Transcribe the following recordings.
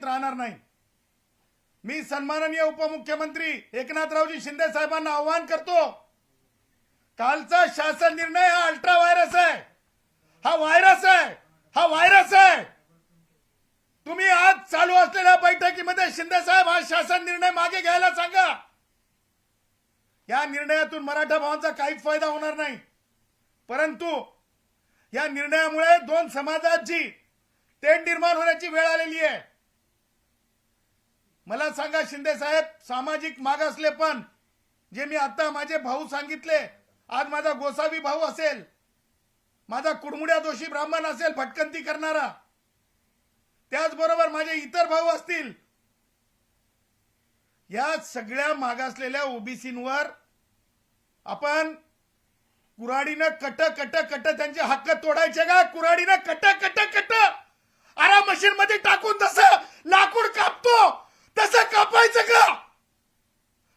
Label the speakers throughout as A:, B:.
A: राहणार नाही। मी सन्माननीय उपमुख्यमंत्री एकनाथरावजी शिंदे साहेबांना आवाहन करतो, कालचा शासन निर्णय हा अल्ट्रा व्हायरस आहे, हा व्हायरस आहे, हा व्हायरस आहे। तुम्ही आज चालू असलेल्या बैठकीमध्ये शिंदे साहेब हा शासन निर्णय मागे घ्यायला सांगा। या निर्णयातून मराठा भावांचा काहीच फायदा होणार नाही, परंतु या निर्णयामुळे दोन समाजाची तेढ निर्माण होण्याची वेळ आलेली आहे। मला सांगा शिंदे साहेब, सामाजिक मागासलेपण जे मी आता माझे भाऊ सांगितले, आज माझा गोसावी भाऊ असेल, माझा कुडमुड्या दोषी ब्राह्मण असेल भटकंती करणारा, त्याचबरोबर माझे इतर भाऊ असतील, या सगळ्या मागासलेल्या ओबीसींवर आपण कुऱ्हाडीनं कट कट कट त्यांचे हक्क तोडायचे का? कुऱ्हाडीनं कट कट कट आरा मशीन मध्ये टाकून जसं लाकूड कापतो तसं कापायचं का?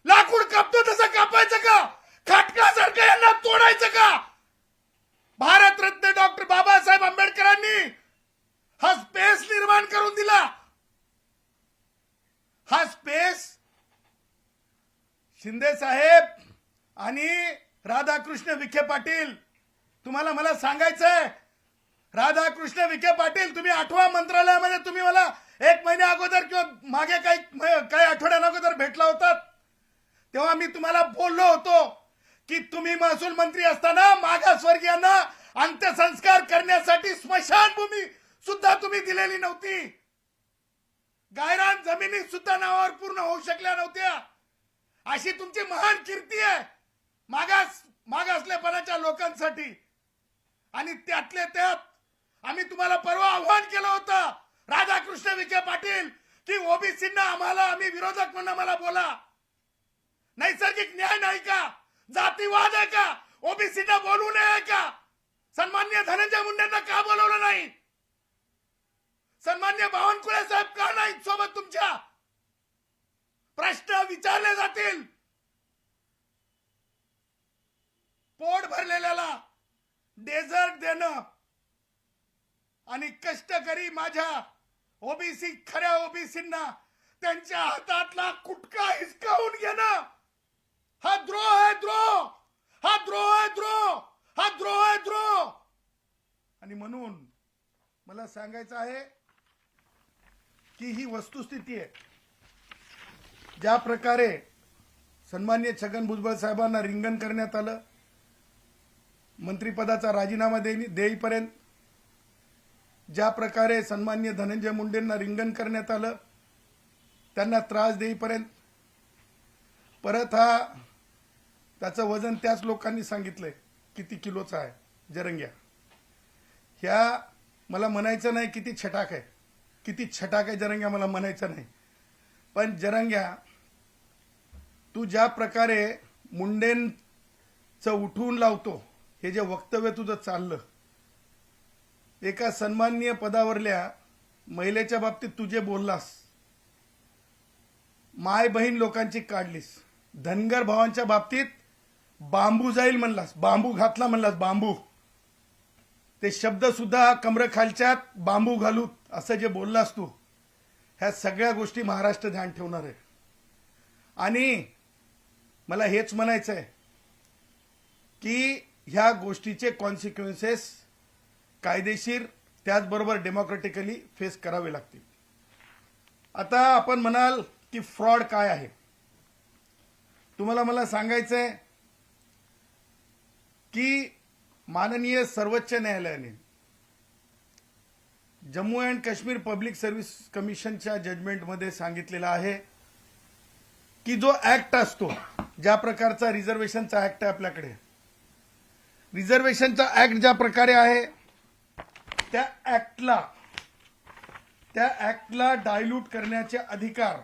A: लाकूड कापतो तसं कापायचं का? खाटकासारखं यांना तोडायचं का? भारतरत्न डॉक्टर बाबासाहेब आंबेडकरांनी हा स्पेस निर्माण करून दिला। हा स्पेस शिंदे साहेब आणि राधाकृष्ण विखे पाटील, तुम्हाला मला सांगायचंय, राधाकृष्ण विखे पाटील, तुम्ही 8व्या मंत्रालयामध्ये तुम्ही मला 1 महिन्या अगोदर किंवा मागे काही आठवड्यां अगोदर भेटला होतात, तेव्हा मी तुम्हाला बोललो होतो की तुम्ही महसूल मंत्री असताना मागासवर्गीयांना अंत्यसंस्कार करण्यासाठी स्मशानभूमी सुद्धा तुम्ही दिलेली नव्हती। गायरान जमिनी सुद्धा नावावर पूर्ण होऊ शकल्या नव्हत्या। अशी तुमची महान कीर्ती आहे मागासलेपणाच्या लोकांसाठी। आणि त्यातले त्यात आम्ही तुम्हाला परवा आव्हान केलं होतं, राधाकृष्ण विखे पाटील, की ओबीसींना आम्ही विरोधक म्हणून आम्हाला बोला। नैसर्गिक न्याय नाही का? जातीवाद आहे का? ओबीसींना बोलू नये का? सन्माननीय धनंजय मुंडेंना का बोलवलं नाही? सन्माननीय बावनकुळे साहेब का नाही सोबत तुमच्या? प्रश्न विचारले जातील। पोट भरलेल्याला डेझर्ट देणं आणि कष्टकरी माझ्या ओबीसी खऱ्या ओबीसींना त्यांच्या हातातला कुटका हिसकावून घेणं हा द्रोह आहे, द्रोह, हा द्रोह आहे, द्रोह, हा द्रोह आहे, द्रोह। आणि म्हणून मला सांगायचं आहे की ही वस्तुस्थिती आहे। ज्या प्रकारे सन्माननीय छगन भुजबळ साहेबांना रिंगण करण्यात आलं, मंत्रिपदाचा राजीनामा देईपर्यंत, ज्या प्रकारे सन्माननीय धनंजय मुंडेंना रिंगण करण्यात आलं, त्यांना त्रास देईपर्यंत, परत हा त्याचं वजन त्याच लोकांनी सांगितलंय किती किलोचा आहे जरंग्या। ह्या मला म्हणायचं नाही किती छटाक आहे, किती छटाक आहे जरंग्या, मला म्हणायचं नाही, पण जरंग्या, तू ज्या प्रकारे मुंडेंचं उठवून लावतो, हे जे वक्तव्य तुझं चाललं, एका सन्माननीय पदावरल्या महिलेच्या बाबतीत तुझे बोललास, माय बहीण लोकांची काढलीस, धनगर भावांच्या बाबतीत बांबू जाईल म्हणलास, बांबू घातला म्हणलास, बांबू, ते शब्द सुद्धा कमरेखालच्यात बांबू घालू असं जे बोललास तू, ह्या सगळ्या गोष्टी महाराष्ट्र ध्यान ठेवणार आहे। आणि मला हेच म्हणायचं आहे की ह्या गोष्टीचे कॉन्सिक्वेन्सेस कायदेशीर त्याचबरोबर डेमोक्रेटिकली फेस करावे लागतील। आता आपण म्हणाल की फ्रॉड काय आहे, तुम्हाला मला सांगायचंय की माननीय सर्वोच्च न्यायालयाने Jammu and Kashmir public service कमिशनच्या जजमेंटमध्ये सांगितलेलं आहे की जो ऍक्ट असतो, ज्या प्रकारचा रिझर्वेशनचा ऍक्ट आहे आपल्याकडे, रिझर्वेशनचा ऍक्ट ज्या प्रकारे आहे, त्या ऍक्टला डायल्यूट करण्याचे अधिकार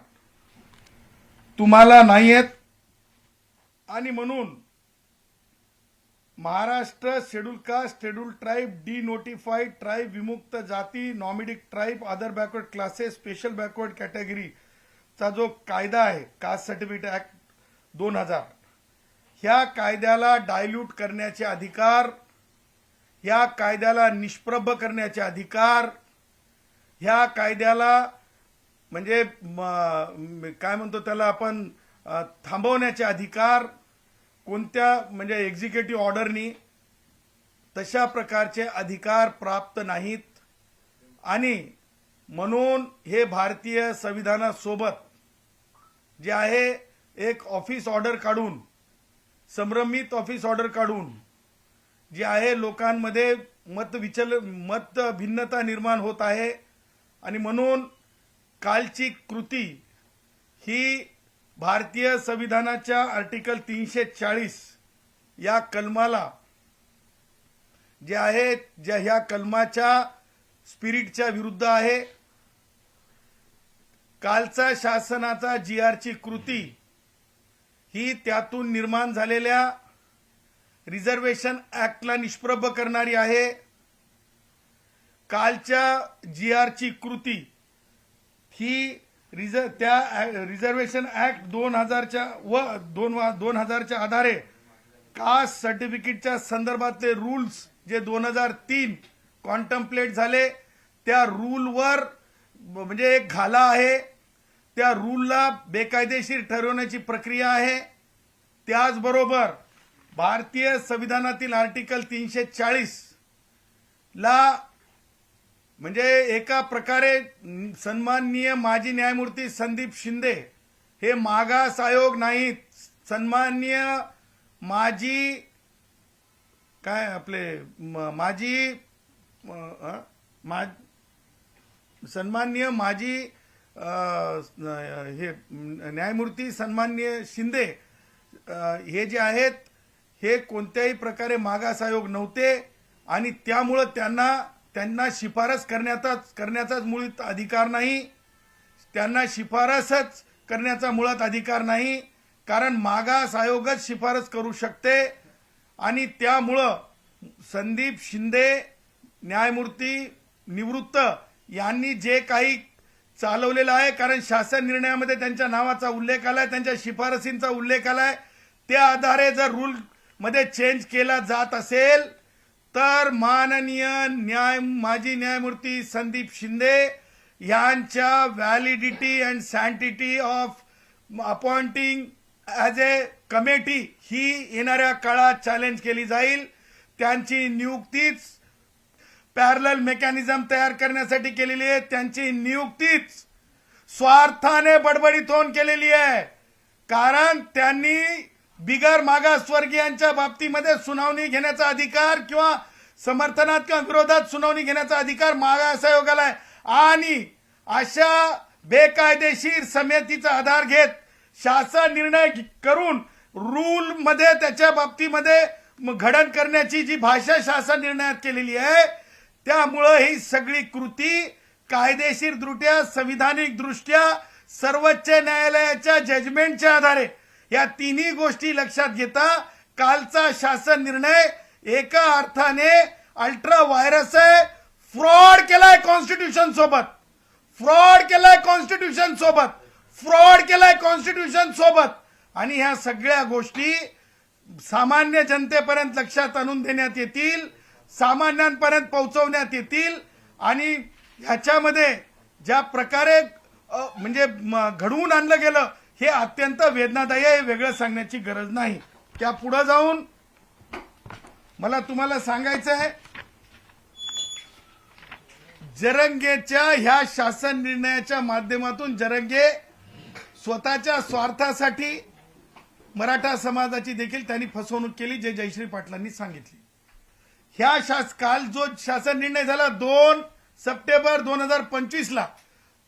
A: तुम्हाला नाही आहेत। आणि म्हणून Maharashtra schedule caste, schedule tribe, denotified tribe, विमुक्त जाती, nomadic tribe, other backward classes, special backward कॅटेगरीचा जो कायदा आहे, कास्ट सर्टिफिकेट ऍक्ट 2000, ह्या कायद्याला डायल्यूट करण्याचे अधिकार, या कायद्याला निष्प्रभ करण्याचे अधिकार, ह्या कायद्याला म्हणजे काय म्हणतो त्याला आपण थांबवण्याचे अधिकार कोणत्या म्हणजे एक्झिक्युटिव्ह ऑर्डरनी तशा प्रकारचे अधिकार प्राप्त नाहीत आणि म्हणून हे भारतीय संविधानासोबत जे आहे एक ऑफिस ऑर्डर काढून संभ्रमित ऑफिस ऑर्डर काढून जे आहे लोकांमध्ये मत भिन्नता निर्माण होत आहे आणि म्हणून कालची कृती ही भारतीय संविधानाच्या आर्टिकल 340 या कलमाला जे आहे ज्या ह्या कलमाच्या स्पिरिटच्या विरुद्ध आहे। कालचा शासनाचा GR ची कृती ही त्यातून निर्माण झालेल्या रिझर्वेशन ऍक्टला निष्प्रभ करणारी आहे। कालच्या GR ची कृती ही त्या रिझर्वेशन ऍक्ट 2000च्या आधारे कास्ट सर्टिफिकेटच्या संदर्भातले रूल्स जे 2003 कॉन्टम्प्लेट झाले त्या रूलवर म्हणजे एक घाला आहे, त्या रूलला बेकायदेशीर ठरवण्याची प्रक्रिया आहे। त्याचबरोबर भारतीय संविधानातील आर्टिकल 340 ला म्हणजे एका प्रकारे सन्माननीय माजी न्यायमूर्ती संदीप शिंदे हे मागास आयोग नाहीत, सन्माननीय माजी काय आपले माजी सन्माननीय माजी हे न्यायमूर्ती सन्माननीय शिंदे हे जे आहेत हे कोणत्याही प्रकारे मागास आयोग नव्हते आणि त्यामुळे त्यांना शिफारस करण्याचाच मुळात अधिकार नाही, त्यांना शिफारसच करण्याचा मुळात अधिकार नाही, कारण मागास आयोगच शिफारस करू शकते आणि त्यामुळं संदीप शिंदे न्यायमूर्ती निवृत्त यांनी जे काही चालवलेलं आहे, कारण शासन निर्णयामध्ये त्यांच्या नावाचा उल्लेख आलाय, त्यांच्या शिफारसींचा उल्लेख आलाय, त्या आधारे जर रूल मध्ये चेंज केला जात असेल तर माननीय माजी न्यायमूर्ती संदीप शिंदे यांच्या validity and sanctity of appointing as a committee ही येणाऱ्या काळात चॅलेंज केली जाईल। त्यांची नियुक्तीच पॅरलल मेकॅनिझम तयार करण्यासाठी केलेली आहे, त्यांची नियुक्तीच स्वार्थाने बडबडीत होऊन केलेली आहे, कारण त्यांनी बिगर मागासवर्गीयांच्या बाबतीमध्ये सुनावणी घेण्याचा अधिकार किंवा समर्थनात किंवा विरोधात सुनावणी घेण्याचा अधिकार मागास आयोगाला आहे आणि अशा बेकायदेशीर समितीचा आधार घेत शासन निर्णय करून रूल मध्ये त्याच्या बाबतीमध्ये घडण करण्याची जी भाषा शासन निर्णयात केलेली आहे त्यामुळे ही सगळी कृती कायदेशीर दृष्ट्या संविधानिक दृष्ट्या सर्वोच्च न्यायालयाच्या जजमेंटच्या आधारे या तिन्ही गोष्टी लक्षात घेता कालचा शासन निर्णय एका अर्थाने अल्ट्रा व्हायरस आहे, फ्रॉड केलाय कॉन्स्टिट्यूशन सोबत, फ्रॉड केलाय कॉन्स्टिट्यूशन सोबत, फ्रॉड केलाय कॉन्स्टिट्यूशन सोबत आणि ह्या सगळ्या गोष्टी सामान्य जनतेपर्यंत लक्षात आणून देण्यात येतील, सामान्यांपर्यंत पोहोचवण्यात येतील आणि ह्याच्यामध्ये ज्या प्रकारे म्हणजे घडवून आणलं गेलं हे अत्यंत वेदनादायी आहे, वेगळं सांगण्याची गरज नाही। त्या पुढे जाऊन मला तुम्हाला सांगायचं आहे जरंगेच्या ह्या शासन निर्णयाच्या माध्यमातून जरंगे स्वतःच्या स्वार्थासाठी मराठा समाजाची देखील त्यांनी फसवणूक केली, जे जयश्री पाटलांनी सांगितली। काल जो शासन निर्णय झाला 2 सप्टेंबर 2025 ला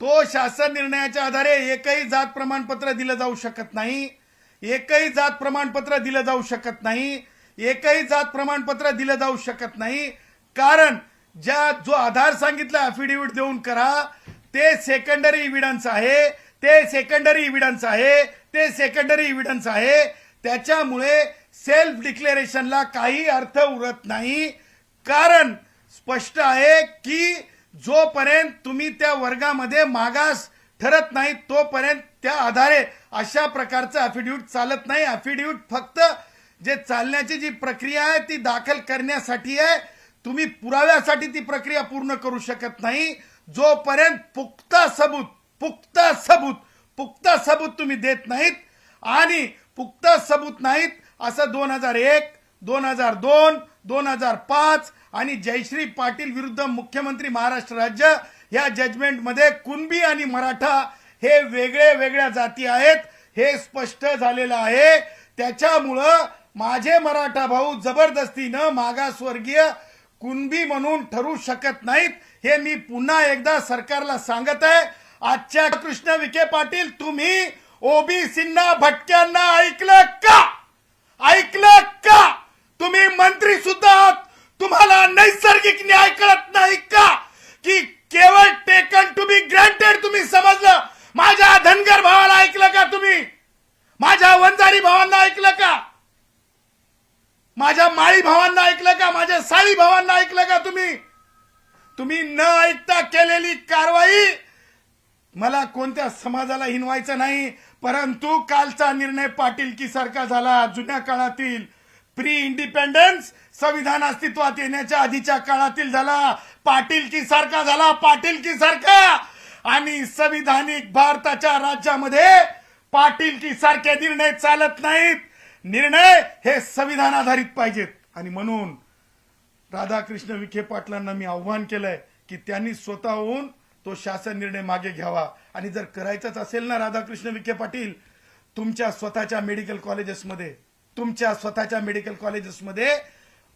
A: तो शासन निर्णयाच्या आधारे एकही जात प्रमाणपत्र दिलं जाऊ शकत नाही, एकही जात प्रमाणपत्र दिलं जाऊ शकत नाही, एकही जात प्रमाणपत्र दिलं जाऊ शकत नाही, कारण जो आधार सांगितलं अफिडेव्हिट देऊन करा ते सेकंडरी एव्हिडन्स आहे, ते सेकंडरी एव्हिडन्स आहे, ते सेकंडरी एव्हिडन्स आहे, त्याच्यामुळे सेल्फ डिक्लेरेशनला काही अर्थ उरत नाही, कारण स्पष्ट आहे की जोपर्यंत तुम्ही त्या वर्गामध्ये मागास ठरत नाही तोपर्यंत त्या आधारे अशा प्रकारचं अफिडेव्हिट चालत नाही। अफिडेव्हिट फक्त जे चालण्याची जी प्रक्रिया आहे ती दाखल करण्यासाठी आहे, तुम्ही पुराव्यासाठी ती प्रक्रिया पूर्ण करू शकत नाही जोपर्यंत पुख्ता सबूत पुख्ता सबूत तुम्ही देत नाहीत आणि पुख्ता सबूत नाहीत असं 2001, 2002, 2005 आणि जयश्री पाटील विरुद्ध मुख्यमंत्री महाराष्ट्र राज्य या जजमेंटमध्ये कुणबी आणि मराठा हे वेगळ्या जाती आहेत हे स्पष्ट झालेलं आहे। त्याच्यामुळं माझे मराठा भाऊ जबरदस्तीनं मागासवर्गीय कुणबी म्हणून ठरू शकत नाहीत हे मी पुन्हा एकदा सरकारला सांगत आहे। आजच्या कृष्ण विखे पाटील तुम्ही ओबीसींना भटक्यांना ऐकलं का? तुम्ही मंत्री सुद्धा आहात, तुम्हाला नैसर्गिक न्याय कळत नाही का की केवळ टेकन टू बी ग्रँटेड तुम्ही समजलं? माझ्या धनगर भावाला ऐकलं का तुम्ही? माझ्या वंजारी भावांना ऐकलं का? माझ्या माळी भावांना ऐकलं का? माझ्या साळी भावांना ऐकलं का तुम्ही न ऐकता केलेली कारवाई मला कोणत्या समाजाला हिनवायचं नाही, परंतु कालचा निर्णय पाटीलकी सारखा झाला। जुन्या काळातील प्री इंडिपेंडन्स संविधान अस्तित्वात येण्याच्या आधीच्या काळातील झाला, पाटीलकी सारखा आणि संविधानिक भारताच्या राज्यामध्ये पाटीलकी सारखे निर्णय चालत नाहीत। निर्णय हे संविधान आधारित पाहिजेत आणि म्हणून राधाकृष्ण विखे पाटलांना मी आव्हान केलंय की त्यांनी स्वतःहून तो शासन निर्णय मागे घ्यावा आणि जर करायचंच असेल ना राधाकृष्ण विखे पाटील, तुमच्या स्वतःच्या मेडिकल कॉलेजेसमध्ये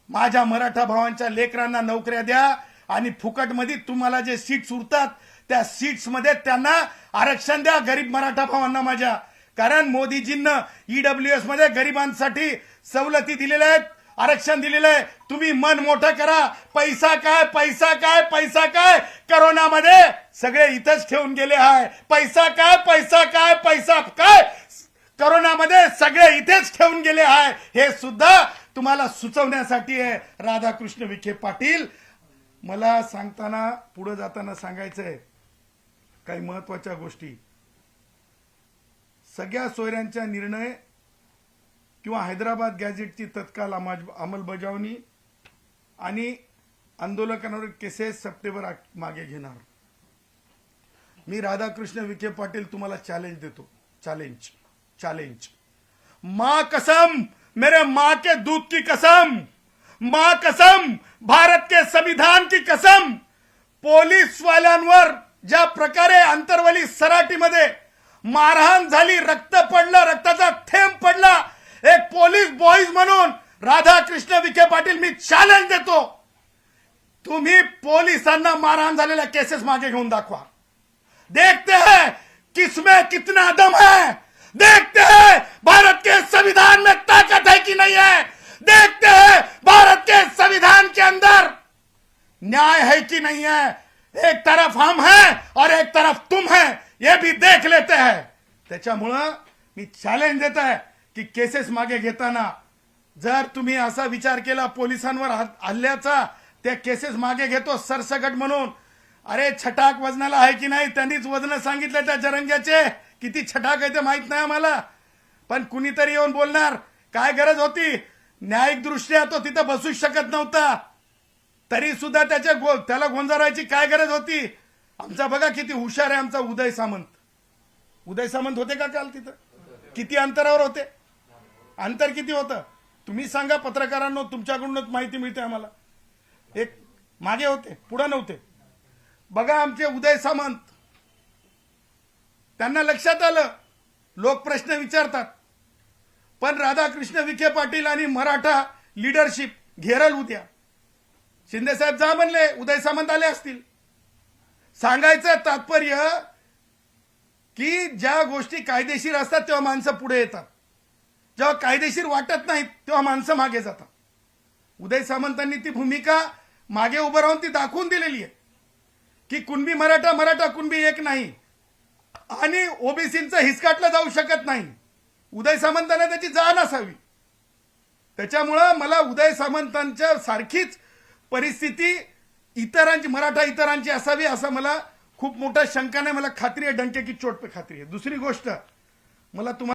A: माझ्या मराठा भावांच्या लेकरांना नोकऱ्या द्या आणि फुकटमध्ये तुम्हाला जे सीट्स उरतात त्या सीट्स मध्ये त्यांना आरक्षण द्या गरीब मराठा भावांना माझ्या। कारण मोदीजींना ईडब्ल्यूएस मध्ये गरिबांसाठी सवलती दिलेल्या आहेत, आरक्षण दिलेलं आहे। तुम्ही मन मोठं करा, पैसा काय करोनामध्ये सगळे इथंच ठेवून गेले आहे। पैसा काय करोनामध्ये सगळे इथेच ठेवून गेले आहे हे सुद्धा तुम्हाला सुचवण्यासाठी आहे। राधाकृष्ण विखे पाटील, मला सांगताना पुढे जाताना सांगायचंय काही महत्वाच्या गोष्टी। सगळ्या सोयऱ्यांचा निर्णय किंवा हैदराबाद गॅझेटची तत्काळ अंमलबजावणी आणि आंदोलकांवर केसेस सप्टेंबर मागे घेणार। मी राधाकृष्ण विखे पाटील तुम्हाला चॅलेंज देतो, चॅलेंज। मां कसम, मेरे मां के दूध की कसम, मां कसम, भारत के संविधान की कसम, पोलीस वाल्यांवर ज्या प्रकारे अंतरवली सराटीमध्ये मारहाण झाली, रक्त पडलं, रक्ताचा थेंब पडला, एक पोलीस बॉईज म्हणून राधाकृष्ण विखे पाटील मी चॅलेंज देतो, तुम्ही पोलिसांना मारहाण झालेल्या केसेस मागे घेऊन दाखवा। देखते हैं किसमें कितना दम है, देखते हैं भारत के संविधान में ताकत है कि नहीं है, देखते हैं भारत के संविधान के अंदर न्याय है कि नहीं है। एक तरफ हम हैं और एक तरफ तुम हैं, ये भी देख लेते हैं। त्याच्यामुळे मी चॅलेंज देत आहे की केसेस मागे घेताना जर तुम्ही असा विचार केला पोलिसांवर हल्ल्याचा, त्या केसेस मागे घेतो सरसगट म्हणून, अरे छटाक वजनाला आहे की नाही, त्यांनीच वजन सांगितलं त्या जरंग्याचे, किती छटाक आहे ते माहित नाही आम्हाला, पण कुणीतरी येऊन बोलणार काय गरज होती, न्यायिक दृष्ट्या तो तिथं बसू शकत नव्हता, तरी सुद्धा त्याला गोंजारायची काय गरज होती। आमचा बघा किती हुशार आहे आमचा उदय सामंत होते का काल तिथं, किती अंतरावर होते, अंतर किती होतं तुम्ही सांगा पत्रकारांनो, तुमच्याकडूनच माहिती मिळते आम्हाला। एक मागे होते, पुढे नव्हते। बघा आमचे उदय सामंत, त्यांना लक्षात आलं लोक प्रश्न विचारतात, पण राधाकृष्ण विखे पाटील आणि मराठा लीडरशिप घेरल उद्या, शिंदे साहेब जा म्हणले, उदय सामंत आले असतील। सांगायचं तात्पर्य की ज्या गोष्टी कायदेशीर असतात तेव्हा माणसं पुढे येतात, जेव्हा कायदेशीर वाटत नाहीत तेव्हा माणसं मागे जातात। उदय सामंतांनी ती भूमिका मागे उभं राहून ती दाखवून दिलेली आहे की कुणबी मराठा कुणबी एक नाही आणि ओबीसींचं हिसकाटलं जाऊ शकत नाही। उदय सामंतांना त्याची जाण असावी। त्याच्यामुळं मला उदय सामंतांच्या सारखीच परिस्थिती मराठा इतरांची असावी असं मला खूप मोठा शंका नाही, मला खात्री आहे, डंके की चोट पे खात्री आहे। दुसरी गोष्ट मला तुम्हाला